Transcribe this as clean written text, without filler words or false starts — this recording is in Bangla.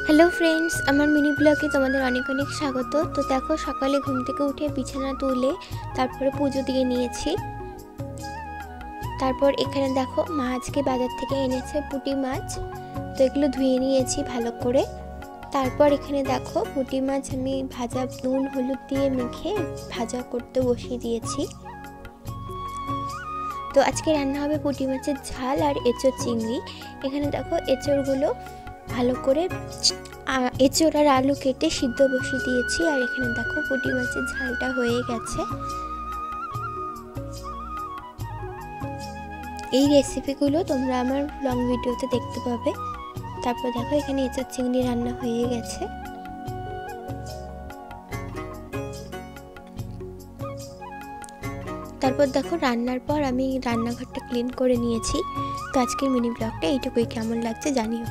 হ্যালো ফ্রেন্ডস, আমার মিনি ব্লগে তোমাদের অনেক অনেক স্বাগত। তো দেখো, সকালে ঘুম থেকে উঠে বিছানা তুলে তারপরে পুজো দিয়ে নিয়েছি। তারপর এখানে দেখো, মা আজকে বাজার থেকে এনেছে পুঁটি মাছ। তো এগুলো ধুয়ে নিয়েছি ভালো করে। তারপর এখানে দেখো, পুঁটি মাছ আমি ভাজা নুন হলুদ দিয়ে মেখে ভাজা করতে বসিয়ে দিয়েছি। তো আজকে রান্না হবে পুঁটি মাছের ঝাল আর এঁচোড় চিংড়ি। এখানে দেখো, এঁচোড়গুলো ভালো করে এঁচোড় আর আলু কেটে সিদ্ধ বসিয়ে দিয়েছি। আর এখানে দেখো, পুঁটি মাছের ঝালটা হয়ে গেছে। এই রেসিপিগুলো তোমরা আমার লং ভিডিওতে দেখতে পাবে। তারপর দেখো, এখানে এঁচোড় চিংড়ি রান্না হয়ে গেছে। তারপর দেখো, রান্নার পর আমি রান্নাঘরটা ক্লিন করে নিয়েছি। তো আজকের মিনি ব্লগটা এইটুকুই। কেমন লাগছে জানিও।